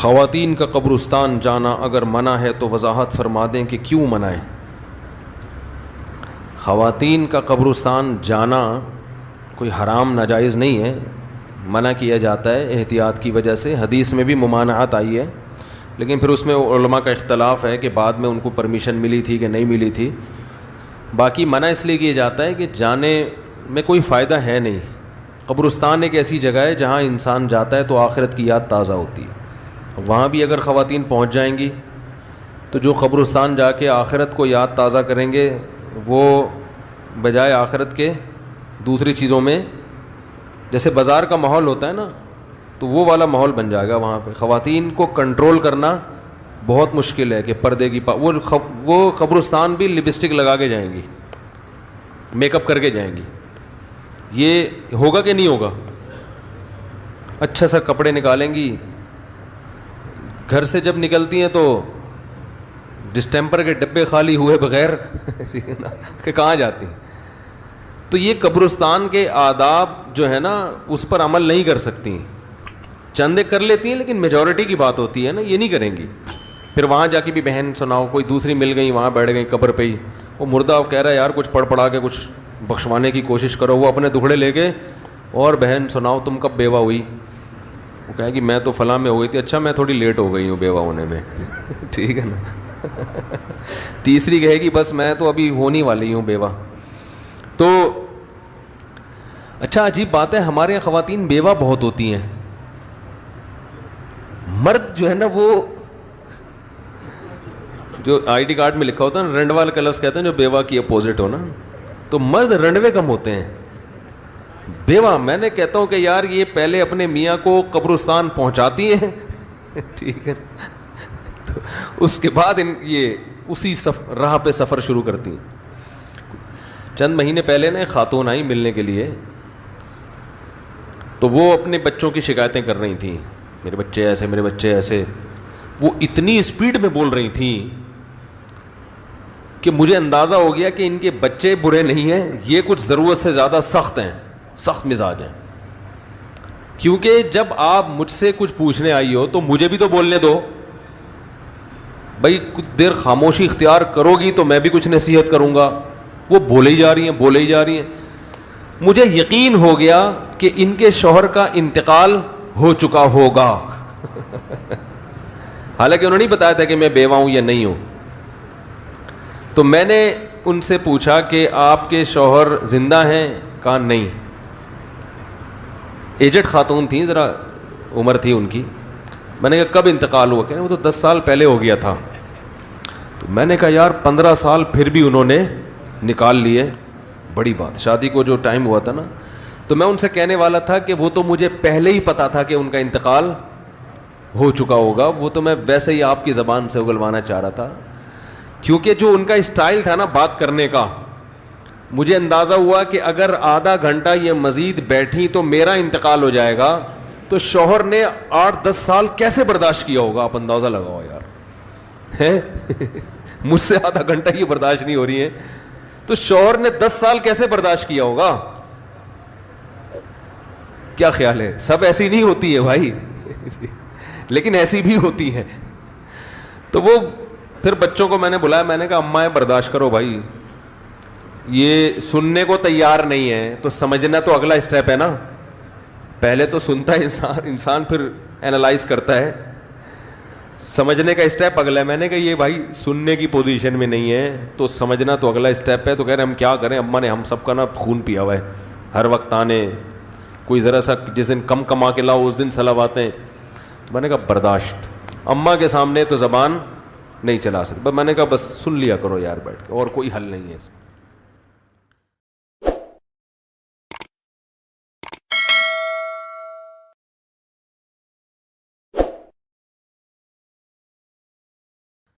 خواتین کا قبرستان جانا اگر منع ہے تو وضاحت فرما دیں کہ کیوں منع ہے؟ خواتین کا قبرستان جانا کوئی حرام ناجائز نہیں ہے، منع کیا جاتا ہے احتیاط کی وجہ سے، حدیث میں بھی ممانعت آئی ہے، لیکن پھر اس میں علماء کا اختلاف ہے کہ بعد میں ان کو پرمیشن ملی تھی کہ نہیں ملی تھی۔ باقی منع اس لیے کیا جاتا ہے کہ جانے میں کوئی فائدہ ہے نہیں۔ قبرستان ایک ایسی جگہ ہے جہاں انسان جاتا ہے تو آخرت کی یاد تازہ ہوتی ہے۔ وہاں بھی اگر خواتین پہنچ جائیں گی تو جو قبرستان جا کے آخرت کو یاد تازہ کریں گے وہ بجائے آخرت کے دوسری چیزوں میں، جیسے بازار کا ماحول ہوتا ہے نا، تو وہ والا ماحول بن جائے گا وہاں پہ۔ خواتین کو کنٹرول کرنا بہت مشکل ہے کہ پردے کی وہ قبرستان بھی لپسٹک لگا کے جائیں گی، میک اپ کر کے جائیں گی۔ یہ ہوگا کہ نہیں ہوگا؟ اچھا سا کپڑے نکالیں گی، گھر سے جب نکلتی ہیں تو ڈسٹیمپر کے ڈبے خالی ہوئے بغیر کہ کہاں جاتی ہیں۔ تو یہ قبرستان کے آداب جو ہے نا اس پر عمل نہیں کر سکتی، چندے کر لیتی ہیں لیکن میجورٹی کی بات ہوتی ہے نا، یہ نہیں کریں گی۔ پھر وہاں جا کے بھی بہن سناؤ، کوئی دوسری مل گئی وہاں بیٹھ گئی قبر پہ ہی، وہ مردہ کہہ رہا ہے یار کچھ پڑھ پڑھا کے کچھ بخشوانے کی کوشش کرو، وہ اپنے دکھڑے لے کے، اور بہن سناؤ تم کب بیوہ ہوئی؟ وہ کہے گی میں تو فلاں میں ہو گئی تھی۔ اچھا میں تھوڑی لیٹ ہو گئی ہوں بیوہ ہونے میں، ٹھیک ہے نا۔ تیسری کہے گی بس میں تو ابھی ہونے والی ہوں بیوہ۔ تو اچھا عجیب بات ہے، ہمارے یہاں خواتین بیوہ بہت ہوتی ہیں، مرد جو ہے نا وہ جو آئی ڈی کارڈ میں لکھا ہوتا ہے نا رنڈوال کا لفظ کہتے ہیں جو بیوہ کی اپوزٹ ہو نا، تو مرد رنڈوے کم ہوتے ہیں۔ بیوہ میں نے کہتا ہوں کہ یار یہ پہلے اپنے میاں کو قبرستان پہنچاتی ہیں، ٹھیک ہے، تو اس کے بعد یہ اسی راہ پہ سفر شروع کرتی ہیں۔ چند مہینے پہلے نا ایک خاتون آئی ملنے کے لیے، تو وہ اپنے بچوں کی شکایتیں کر رہی تھیں، میرے بچے ایسے میرے بچے ایسے۔ وہ اتنی اسپیڈ میں بول رہی تھیں کہ مجھے اندازہ ہو گیا کہ ان کے بچے برے نہیں ہیں، یہ کچھ ضرورت سے زیادہ سخت ہیں، سخت مزاج ہیں۔ کیونکہ جب آپ مجھ سے کچھ پوچھنے آئی ہو تو مجھے بھی تو بولنے دو بھائی، کچھ دیر خاموشی اختیار کرو گی تو میں بھی کچھ نصیحت کروں گا۔ وہ بولے ہی جا رہی ہیں۔ مجھے یقین ہو گیا کہ ان کے شوہر کا انتقال ہو چکا ہوگا، حالانکہ انہوں نے نہیں بتایا تھا کہ میں بیوہ ہوں یا نہیں ہوں۔ تو میں نے ان سے پوچھا کہ آپ کے شوہر زندہ ہیں؟ کہا نہیں۔ ایجڈ خاتون تھیں، ذرا عمر تھی ان کی۔ میں نے کہا کب انتقال ہوا؟ کہ وہ تو 10 سال پہلے ہو گیا تھا۔ تو میں نے کہا یار 15 سال پھر بھی انہوں نے نکال لیے، بڑی بات۔ شادی کو جو ٹائم ہوا تھا نا، تو میں ان سے کہنے والا تھا کہ وہ تو مجھے پہلے ہی پتا تھا کہ ان کا انتقال ہو چکا ہوگا، وہ تو میں ویسے ہی آپ کی زبان سے اگلوانا چاہ رہا تھا، کیونکہ جو ان کا اسٹائل تھا نا بات کرنے کا، مجھے اندازہ ہوا کہ اگر آدھا گھنٹہ یہ مزید بیٹھی تو میرا انتقال ہو جائے گا، تو شوہر نے 8-10 سال کیسے برداشت کیا ہوگا؟ آپ اندازہ لگاؤ یار، ہے مجھ سے آدھا گھنٹہ یہ برداشت نہیں ہو رہی ہے، تو شوہر نے 10 سال کیسے برداشت کیا ہوگا؟ کیا خیال ہے؟ سب ایسی نہیں ہوتی ہے بھائی، لیکن ایسی بھی ہوتی ہے۔ تو وہ پھر بچوں کو میں نے بلایا، میں نے کہا اماں برداشت کرو بھائی، یہ سننے کو تیار نہیں ہے تو سمجھنا تو اگلا اسٹیپ ہے نا۔ پہلے تو سنتا ہے انسان پھر اینالائز کرتا ہے، سمجھنے کا اسٹیپ اگلا ہے۔ میں نے کہا یہ بھائی سننے کی پوزیشن میں نہیں ہے تو سمجھنا تو اگلا اسٹیپ ہے۔ تو کہہ رہے ہم کیا کریں، اماں نے ہم سب کا نا خون پیا ہوا ہے، ہر وقت آنے، کوئی ذرا سا جس دن کم کما کے لاؤ اس دن سلب آتے ہیں۔ تو میں نے کہا برداشت، اماں کے سامنے تو زبان نہیں چلا سکتا۔ میں نے کہا بس سن لیا کرو یار بیٹھ کے، اور کوئی حل نہیں ہے اس میں۔